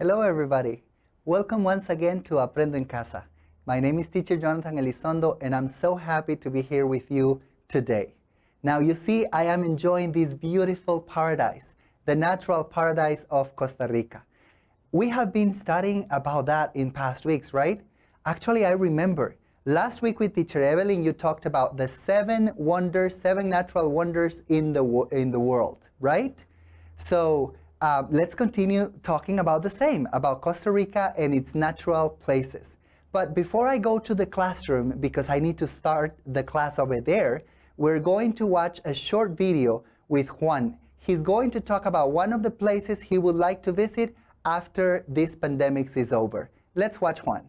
Hello everybody. Welcome once again to Aprendo en Casa. My name is teacher Jonathan Elizondo and I'm so happy to be here with you today. Now you see I am enjoying this beautiful paradise, the natural paradise of Costa Rica. We have been studying about that in past weeks, right? Actually, I remember last week with teacher Evelyn you talked about the seven natural wonders in the world, right? So let's continue talking about the same, about Costa Rica and its natural places. But before I go to the classroom, because I need to start the class over there, we're going to watch a short video with Juan. He's going to talk about one of the places he would like to visit after this pandemic is over. Let's watch Juan.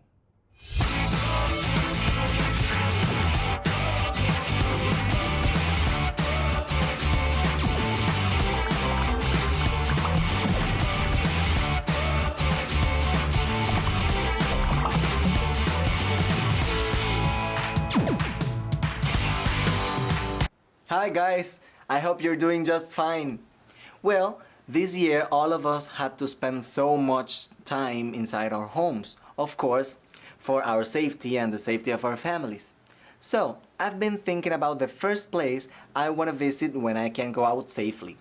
Hi guys, I hope you're doing just fine. Well, this year all of us had to spend so much time inside our homes, of course, for our safety and the safety of our families. So, I've been thinking about the first place I want to visit when I can go out safely.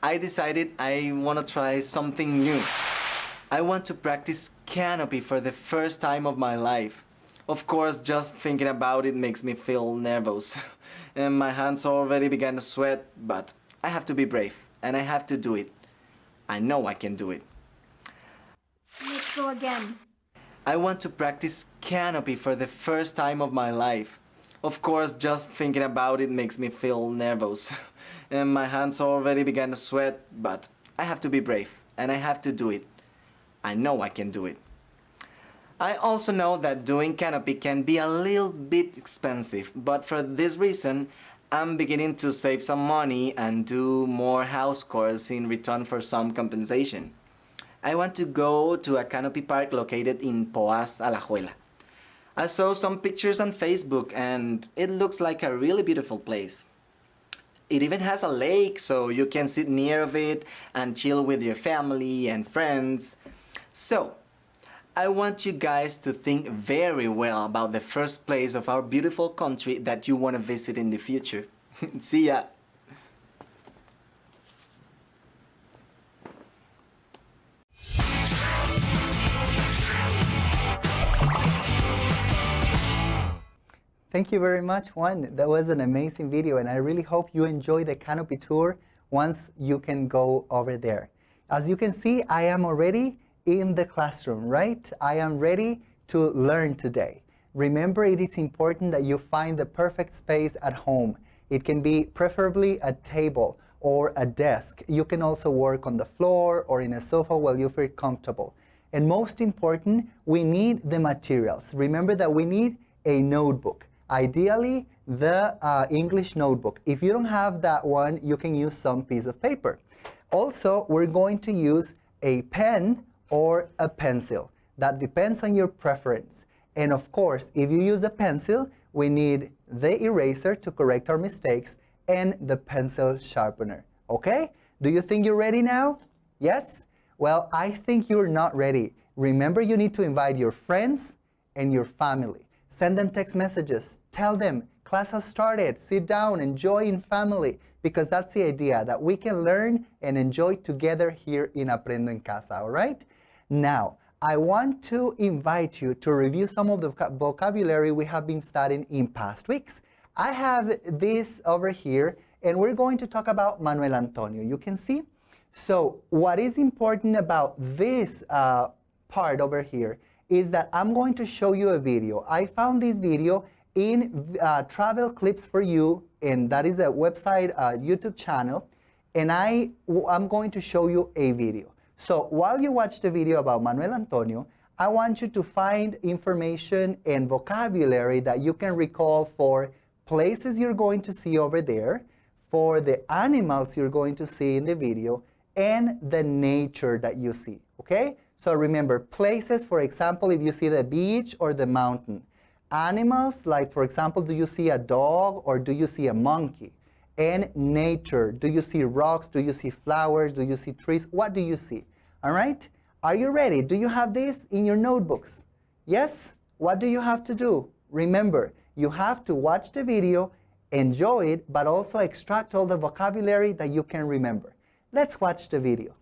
I decided I want to try something new. I want to practice canopy for the first time of my life. Of course, just thinking about it makes me feel nervous. And my hands already began to sweat, but I have to be brave, and I have to do it. I know I can do it. Let's go again. I want to practice canopy for the first time of my life. Of course, just thinking about it makes me feel nervous. And my hands already began to sweat, but I have to be brave, and I have to do it. I know I can do it. I also know that doing canopy can be a little bit expensive, but for this reason, I'm beginning to save some money and do more house chores in return for some compensation. I want to go to a canopy park located in Poás, Alajuela. I saw some pictures on Facebook and it looks like a really beautiful place. It even has a lake, so you can sit near of it and chill with your family and friends. So, I want you guys to think very well about the first place of our beautiful country that you want to visit in the future. See ya! Thank you very much, Juan. That was an amazing video and I really hope you enjoy the canopy tour once you can go over there. As you can see, I am already in the classroom, right? I am ready to learn today. Remember, it is important that you find the perfect space at home. It can be preferably a table or a desk. You can also work on the floor or in a sofa while you feel comfortable. And most important, we need the materials. Remember that we need a notebook. Ideally, the English notebook. If you don't have that one, you can use some piece of paper. Also, we're going to use a pen or a pencil. That depends on your preference. And of course, if you use a pencil, we need the eraser to correct our mistakes and the pencil sharpener. Okay? Do you think you're ready now? Yes? Well, I think you're not ready. Remember, you need to invite your friends and your family. Send them text messages. Tell them, class has started. Sit down, enjoy in family. Because that's the idea, that we can learn and enjoy together here in Aprendo en Casa, all right? Now, I want to invite you to review some of the vocabulary we have been studying in past weeks. I have this over here, and we're going to talk about Manuel Antonio. You can see? So, what is important about this part over here is that I'm going to show you a video. I found this video in Travel Clips for You, and that is a website, YouTube channel, and I'm going to show you a video. So while you watch the video about Manuel Antonio, I want you to find information and vocabulary that you can recall for places you're going to see over there, for the animals you're going to see in the video, and the nature that you see, okay? So remember, places, for example, if you see the beach or the mountain. Animals, like for example, do you see a dog or do you see a monkey? And nature, do you see rocks, do you see flowers, do you see trees? What do you see? All right? Are you ready? Do you have this in your notebooks? Yes? What do you have to do? Remember, you have to watch the video, enjoy it, but also extract all the vocabulary that you can remember. Let's watch the video.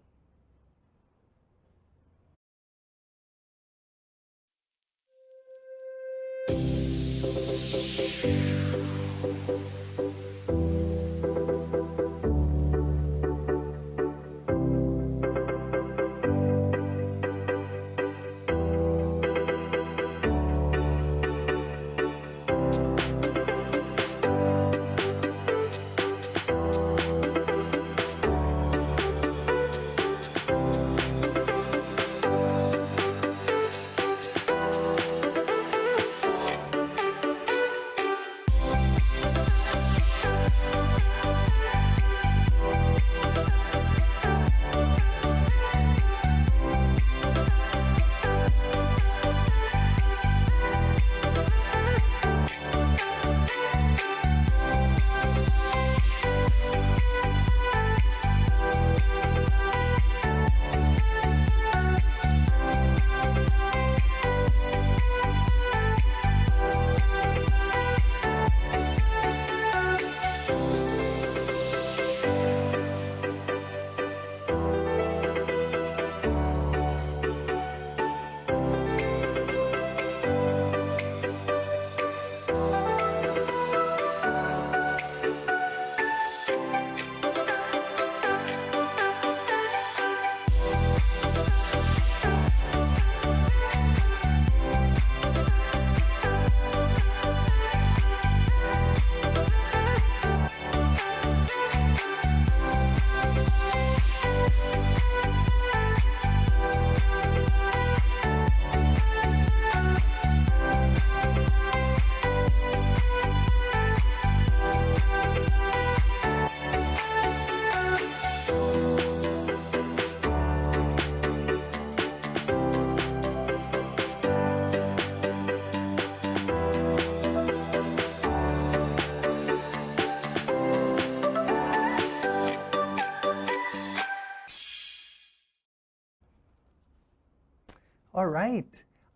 All right.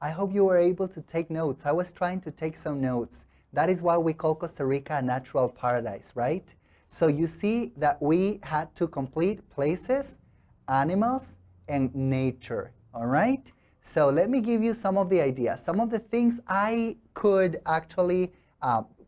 I hope you were able to take notes. I was trying to take some notes. That is why we call Costa Rica a natural paradise, right? So you see that we had to complete places, animals, and nature, all right? So let me give you some of the ideas, some of the things I could actually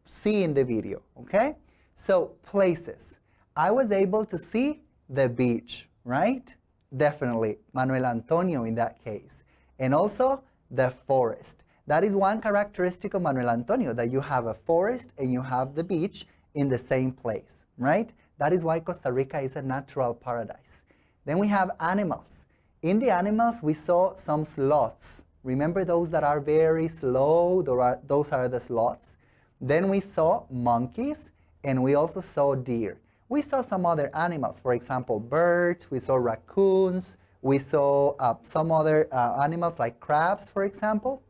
see in the video, okay? So places. I was able to see the beach, right? Definitely, Manuel Antonio in that case. And also the forest. That is one characteristic of Manuel Antonio, that you have a forest and you have the beach in the same place, right? That is why Costa Rica is a natural paradise. Then we have animals. In the animals, we saw some sloths. Remember those that are very slow? Those are the sloths. Then we saw monkeys, and we also saw deer. We saw some other animals, for example, birds, we saw raccoons, we saw some other animals like crabs, for example.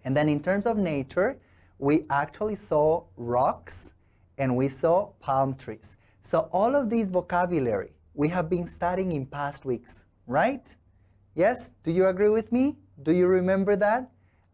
And then in terms of nature, we actually saw rocks and we saw palm trees. So all of these vocabulary we have been studying in past weeks, right? Yes? Do you agree with me? Do you remember that?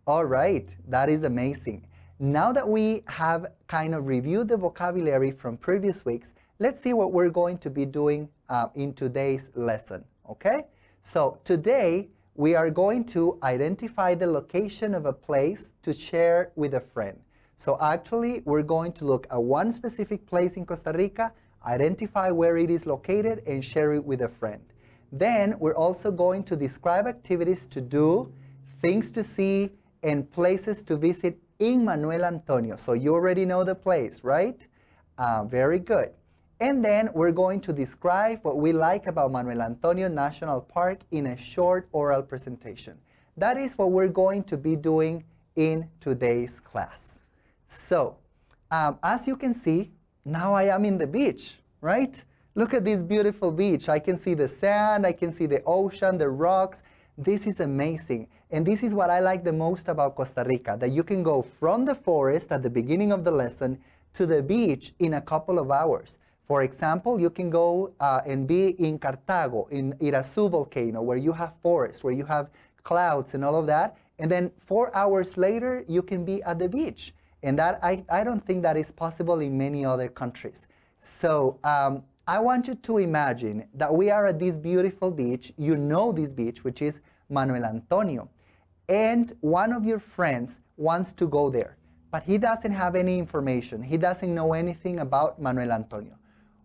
All right, that is amazing. Now that we have kind of reviewed the vocabulary from previous weeks, let's see what we're going to be doing in today's lesson, okay? So today, we are going to identify the location of a place to share with a friend. So actually, we're going to look at one specific place in Costa Rica, identify where it is located, and share it with a friend. Then, we're also going to describe activities to do, things to see, and places to visit in Manuel Antonio. So you already know the place, right? Very good. And then we're going to describe what we like about Manuel Antonio National Park in a short oral presentation. That is what we're going to be doing in today's class. So, as you can see, now I am in the beach, right? Look at this beautiful beach. I can see the sand, I can see the ocean, the rocks. This is amazing. And this is what I like the most about Costa Rica, that you can go from the forest at the beginning of the lesson to the beach in a couple of hours. For example, you can go and be in Cartago, in Irazu volcano, where you have forests, where you have clouds and all of that. And then 4 hours later, you can be at the beach. And that I don't think that is possible in many other countries. So I want you to imagine that we are at this beautiful beach. You know this beach, which is Manuel Antonio. And one of your friends wants to go there, but he doesn't have any information. He doesn't know anything about Manuel Antonio.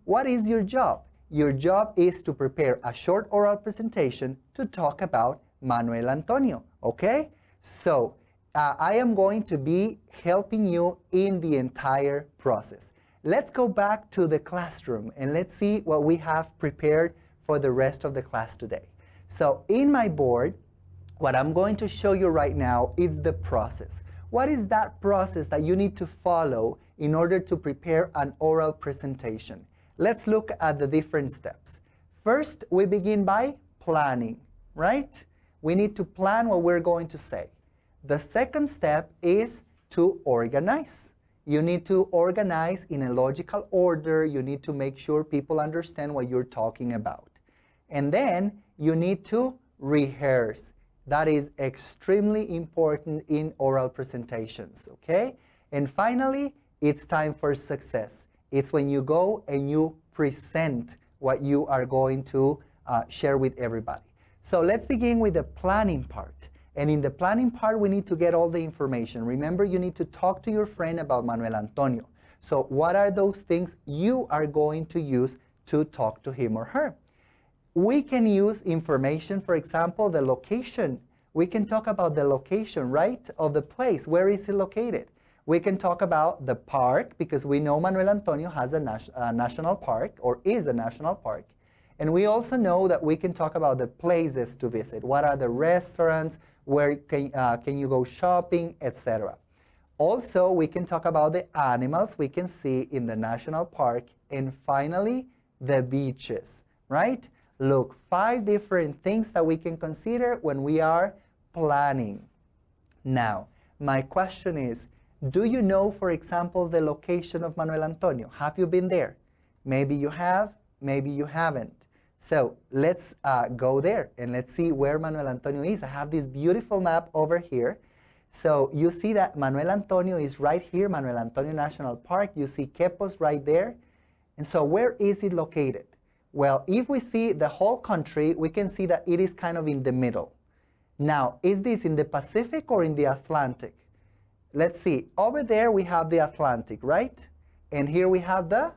What is your job? Your job is to prepare a short oral presentation to talk about Manuel Antonio, okay? So I am going to be helping you in the entire process. Let's go back to the classroom and let's see what we have prepared for the rest of the class today. So in my board, what I'm going to show you right now is the process. What is that process that you need to follow in order to prepare an oral presentation? Let's look at the different steps. First, we begin by planning, right? We need to plan what we're going to say. The second step is to organize. You need to organize in a logical order. You need to make sure people understand what you're talking about. And then you need to rehearse. That is extremely important in oral presentations, okay? And finally, it's time for success. It's when you go and you present what you are going to share with everybody. So let's begin with the planning part. And in the planning part, we need to get all the information. Remember, you need to talk to your friend about Manuel Antonio. So what are those things you are going to use to talk to him or her? We can use information, for example, the location. We can talk about the location, right, of the place. Where is it located? We can talk about the park, because we know Manuel Antonio has a national park, or is a national park. And we also know that we can talk about the places to visit. What are the restaurants? Where can you go shopping, etc. Also, we can talk about the animals we can see in the national park. And finally, the beaches, right? Look, 5 different things that we can consider when we are planning. Now, my question is, do you know, for example, the location of Manuel Antonio? Have you been there? Maybe you have, maybe you haven't. So let's go there and let's see where Manuel Antonio is. I have this beautiful map over here. So you see that Manuel Antonio is right here, Manuel Antonio National Park. You see Quepos right there. And so where is it located? Well, if we see the whole country, we can see that it is kind of in the middle. Now, is this in the Pacific or in the Atlantic? Let's see. Over there we have the Atlantic, right? And here we have the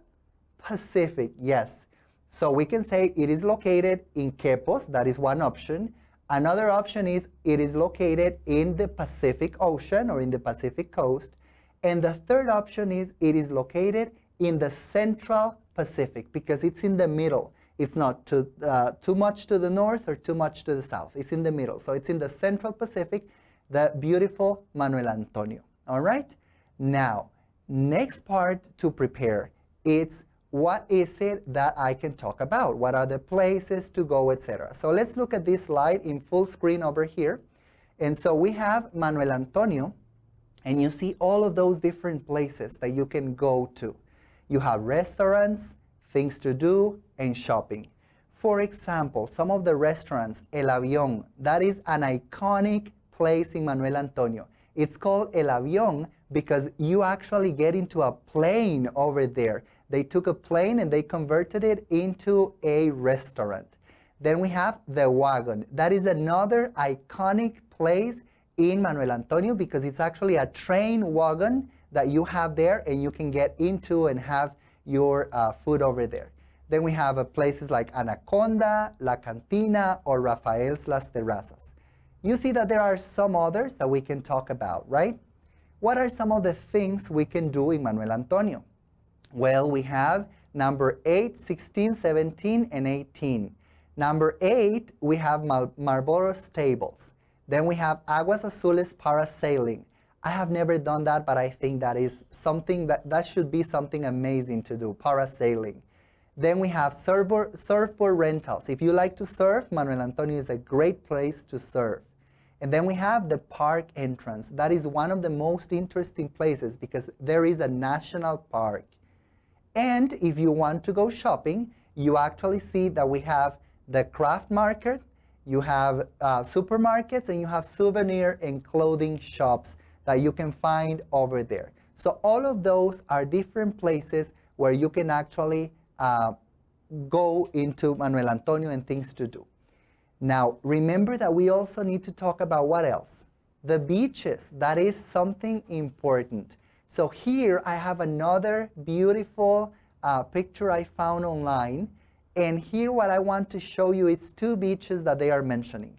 Pacific, yes. So we can say it is located in Quepos. That is one option. Another option is it is located in the Pacific Ocean or in the Pacific coast. And the third option is it is located in the Central Pacific, because it's in the middle. It's not too much to the north or too much to the south. It's in the middle. So it's in the Central Pacific, the beautiful Manuel Antonio. All right? Now, next part to prepare, it's what is it that I can talk about? What are the places to go, etc. So let's look at this slide in full screen over here. And so we have Manuel Antonio, and you see all of those different places that you can go to. You have restaurants, things to do, and shopping. For example, some of the restaurants, El Avión, that is an iconic place in Manuel Antonio. It's called El Avión because you actually get into a plane over there. They took a plane and they converted it into a restaurant. Then we have the Wagon. That is another iconic place in Manuel Antonio because it's actually a train wagon that you have there and you can get into and have your food over there. Then we have places like Anaconda, La Cantina, or Rafael's Las Terrazas. You see that there are some others that we can talk about, right? What are some of the things we can do in Manuel Antonio? Well, we have number 8, 16, 17, and 18. Number 8, we have Marlboro Stables. Then we have Aguas Azules parasailing. I have never done that, but I think that is something that should be something amazing to do, parasailing. Then we have surfboard rentals. If you like to surf, Manuel Antonio is a great place to surf. And then we have the park entrance. That is one of the most interesting places because there is a national park. And if you want to go shopping, you actually see that we have the craft market, you have supermarkets, and you have souvenir and clothing shops that you can find over there. So all of those are different places where you can actually go into Manuel Antonio and things to do. Now, remember that we also need to talk about what else? The beaches. That is something important. So here I have another beautiful picture I found online. And here what I want to show you is two beaches that they are mentioning.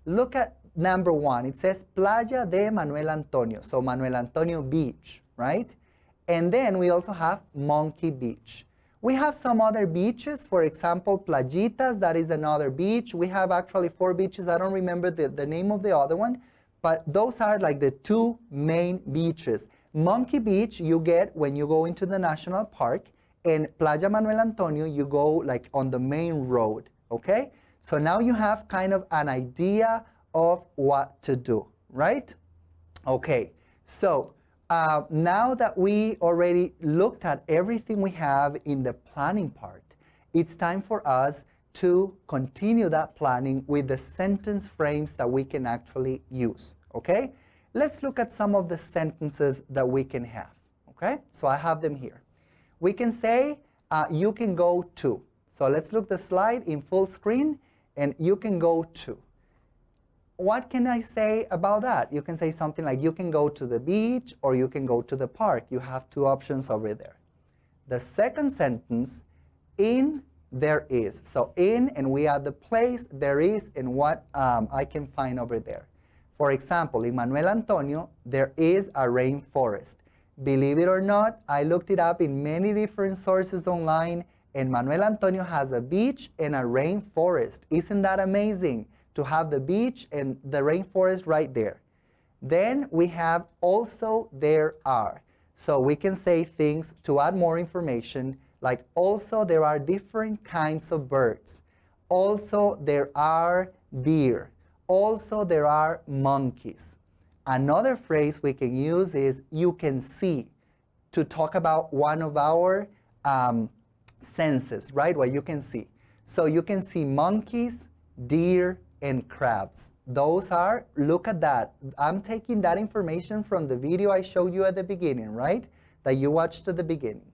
Look at number one. It says Playa de Manuel Antonio. So Manuel Antonio Beach, right? And then we also have Monkey Beach. We have some other beaches, for example, Playitas, that is another beach. We have actually 4 beaches. I don't remember the name of the other one, but those are like the 2 main beaches. Monkey Beach you get when you go into the national park, and Playa Manuel Antonio you go like on the main road, okay? So now you have kind of an idea of what to do, right? Okay, so now that we already looked at everything we have in the planning part, it's time for us to continue that planning with the sentence frames that we can actually use, okay? Let's look at some of the sentences that we can have, okay? So I have them here. We can say, you can go to. So let's look the slide in full screen, and you can go to. What can I say about that? You can say something like, you can go to the beach or you can go to the park. You have 2 options over there. The second sentence, in, there is. So in, and we add the place, there is, and what I can find over there. For example, in Manuel Antonio, there is a rainforest. Believe it or not, I looked it up in many different sources online, and Manuel Antonio has a beach and a rainforest. Isn't that amazing? To have the beach and the rainforest right there. Then we have also there are. So we can say things to add more information, like also there are different kinds of birds. Also there are deer. Also there are monkeys. Another phrase we can use is you can see, to talk about one of our senses, right? What you can see. So you can see monkeys, deer, and crabs. Those are, look at that. I'm taking that information from the video I showed you at the beginning, right? That you watched at the beginning.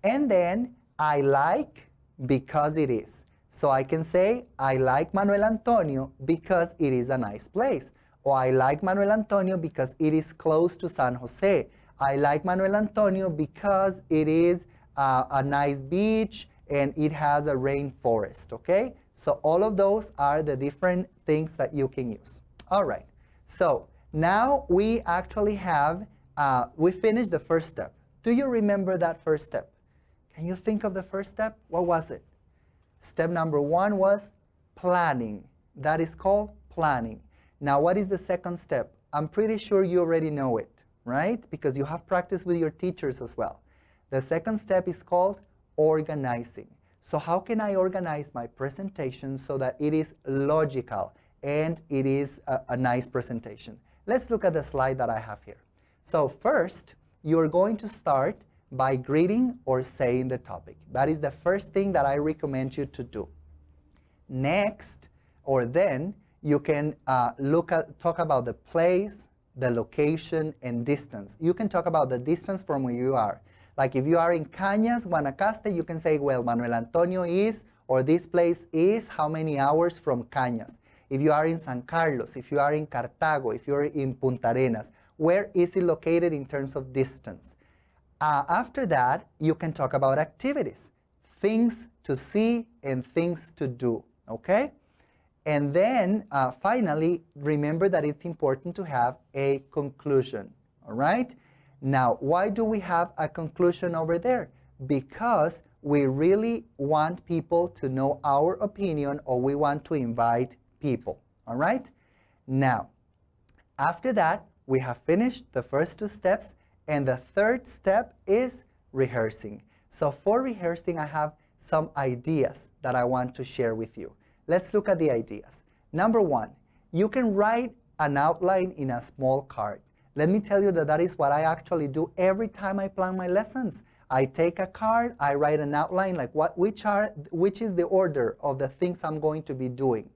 And then I like because it is. So I can say, I like Manuel Antonio because it is a nice place. Or I like Manuel Antonio because it is close to San Jose. I like Manuel Antonio because it is a nice beach and it has a rainforest, okay? So all of those are the different things that you can use. All right, so now we actually have, we finished the first step. Do you remember that first step? Can you think of the first step? What was it? Step number 1 was planning. That is called planning. Now what is the second step? I'm pretty sure you already know it, right? Because you have practiced with your teachers as well. The second step is called organizing. So how can I organize my presentation so that it is logical and it is a nice presentation? Let's look at the slide that I have here. So first, you're going to start by greeting or saying the topic. That is the first thing that I recommend you to do. Next, or then, you can talk about the place, the location, and distance. You can talk about the distance from where you are. Like if you are in Cañas, Guanacaste, you can say, well, Manuel Antonio is, or this place is, how many hours from Cañas. If you are in San Carlos, if you are in Cartago, if you're in Punta Arenas, where is it located in terms of distance? After that, you can talk about activities, things to see and things to do, okay? And then finally, remember that it's important to have a conclusion, all right? Now, why do we have a conclusion over there? Because we really want people to know our opinion, or we want to invite people, all right? Now, after that, we have finished the first 2 steps, and the third step is rehearsing. So for rehearsing, I have some ideas that I want to share with you. Let's look at the ideas. Number 1, you can write an outline in a small card. Let me tell you that that is what I actually do every time I plan my lessons. I take a card, I write an outline like which is the order of the things I'm going to be doing.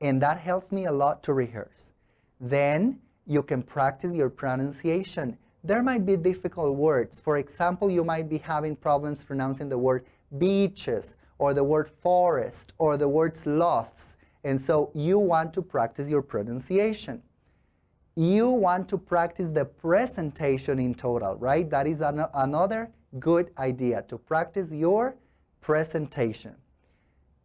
And that helps me a lot to rehearse. Then you can practice your pronunciation. There might be difficult words. For example, you might be having problems pronouncing the word beaches, or the word forest, or the word sloths. And so you want to practice your pronunciation. You want to practice the presentation in total, right? That is another good idea, to practice your presentation.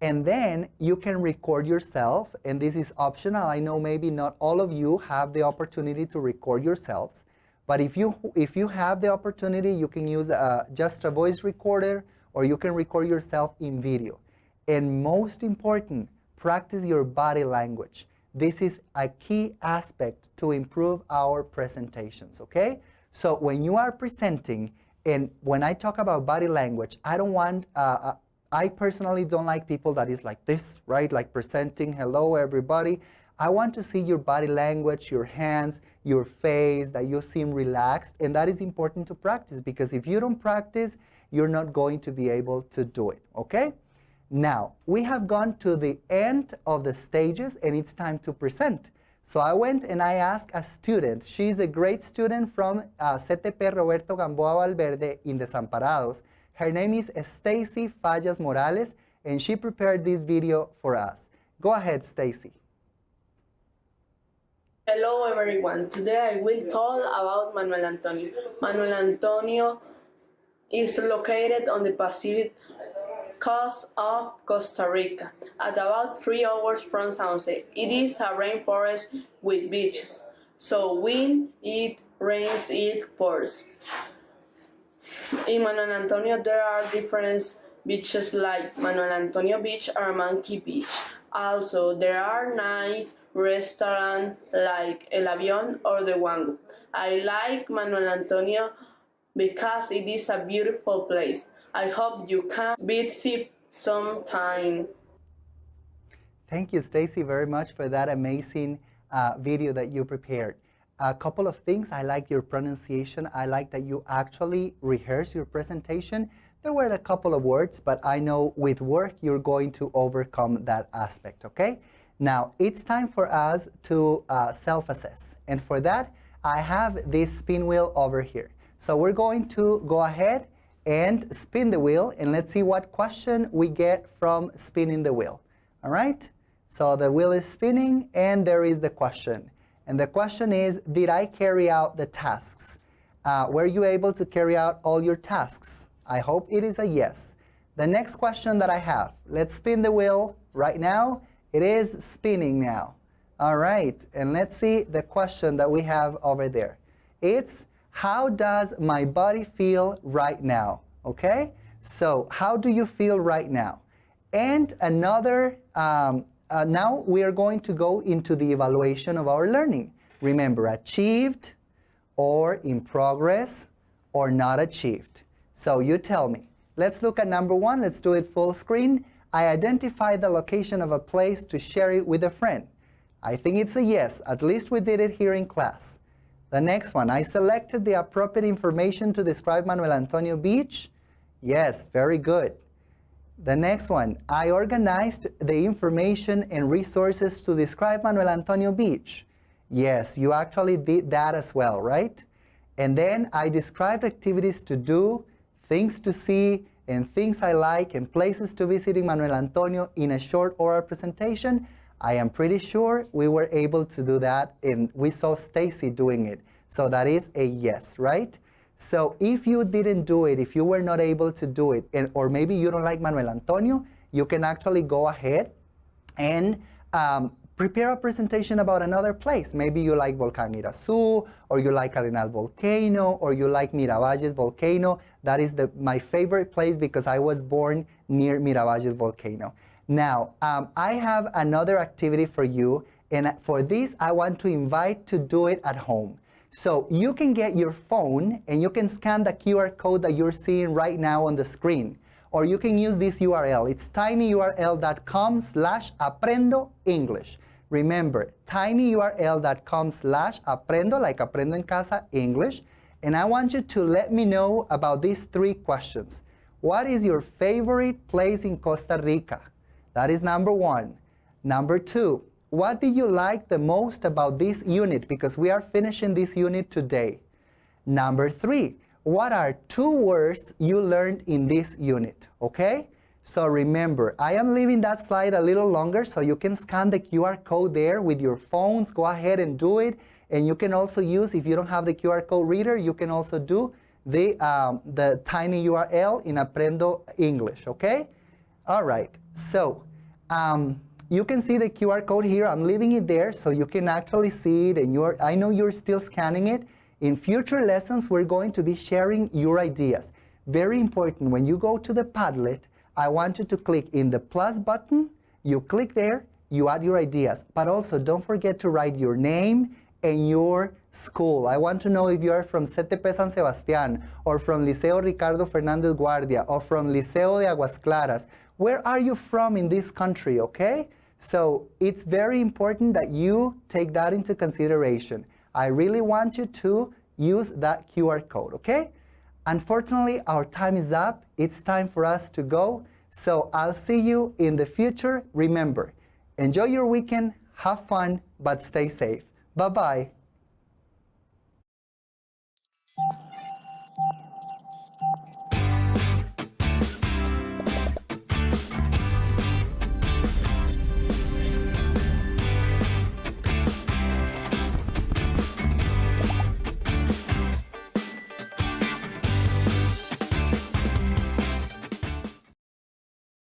And then you can record yourself, and this is optional. I know maybe not all of you have the opportunity to record yourselves, but if you have the opportunity, you can use just a voice recorder, or you can record yourself in video. And most important, practice your body language. This is a key aspect to improve our presentations, okay? So when you are presenting, and when I talk about body language, I don't want, I personally don't like people that is like this, right? Like presenting, hello everybody. I want to see your body language, your hands, your face, that you seem relaxed, and that is important to practice, because if you don't practice, you're not going to be able to do it, okay? Now, we have gone to the end of the stages, and it's time to present. So I went and I asked a student. She's a great student from CTP Roberto Gamboa Valverde in Desamparados. Her name is Stacy Fallas Morales, and she prepared this video for us. Go ahead, Stacy. Hello everyone. Today I will talk about Manuel Antonio. Manuel Antonio is located on the Pacific coast of Costa Rica, at about 3 hours from San Jose. It is a rainforest with beaches, so when it rains it pours. In Manuel Antonio there are different beaches like Manuel Antonio Beach or Monkey Beach. Also, there are nice restaurants like El Avión or the Wango. I like Manuel Antonio because it is a beautiful place. I hope you can visit sometime. Thank you, Stacy, very much for that amazing video that you prepared. A couple of things. I like your pronunciation. I like that you actually rehearse your presentation. There were a couple of words, but I know with work you're going to overcome that aspect, okay? Now, it's time for us to self-assess. And for that, I have this spin wheel over here. So we're going to go ahead and spin the wheel, and let's see what question we get from spinning the wheel. All right? So the wheel is spinning, and there is the question. And the question is, did I carry out the tasks? Were you able to carry out all your tasks? I hope it is a yes. The next question that I have, let's spin the wheel right now. It is spinning now. All right, and let's see the question that we have over there. It's, how does my body feel right now? Okay, so how do you feel right now? And another, now we are going to go into the evaluation of our learning. Remember, achieved, or in progress, or not achieved. So you tell me. Let's look at number one. Let's do it full screen. I identified the location of a place to share it with a friend. I think it's a yes. At least we did it here in class. The next one, I selected the appropriate information to describe Manuel Antonio Beach. Yes, very good. The next one, I organized the information and resources to describe Manuel Antonio Beach. Yes, you actually did that as well, right? And then I described activities to do, things to see, and things I like, and places to visit in Manuel Antonio in a short oral presentation. I am pretty sure we were able to do that, and we saw Stacy doing it. So that is a yes, right? So if you didn't do it, if you were not able to do it, or maybe you don't like Manuel Antonio, you can actually go ahead and prepare a presentation about another place. Maybe you like Volcán Irazú, or you like Arenal Volcano, or you like Miravalles Volcano. That is my favorite place because I was born near Miravalles Volcano. Now, I have another activity for you, and for this, I want to invite to do it at home. So you can get your phone, and you can scan the QR code that you're seeing right now on the screen. Or you can use this URL. It's tinyurl.com/Aprendo English. Remember, tinyurl.com/Aprendo, like Aprendo en Casa, English. And I want you to let me know about these 3 questions. What is your favorite place in Costa Rica? That is number 1. Number 2, what do you like the most about this unit? Because we are finishing this unit today. Number 3, what are 2 words you learned in this unit? Okay? So remember, I am leaving that slide a little longer so you can scan the QR code there with your phones. Go ahead and do it. And you can also use, if you don't have the QR code reader, you can also do the tiny URL in Aprendo English, okay? All right, so you can see the QR code here. I'm leaving it there so you can actually see it, and I know you're still scanning it. In future lessons, we're going to be sharing your ideas. Very important, when you go to the Padlet, I want you to click in the plus button. You click there, you add your ideas, but also don't forget to write your name and your school. I want to know if you are from CTP San Sebastián, or from Liceo Ricardo Fernández Guardia, or from Liceo de Aguas Claras. Where are you from in this country, okay? So it's very important that you take that into consideration. I really want you to use that QR code, okay? Unfortunately, our time is up. It's time for us to go. So I'll see you in the future. Remember, enjoy your weekend, have fun, but stay safe. Bye-bye.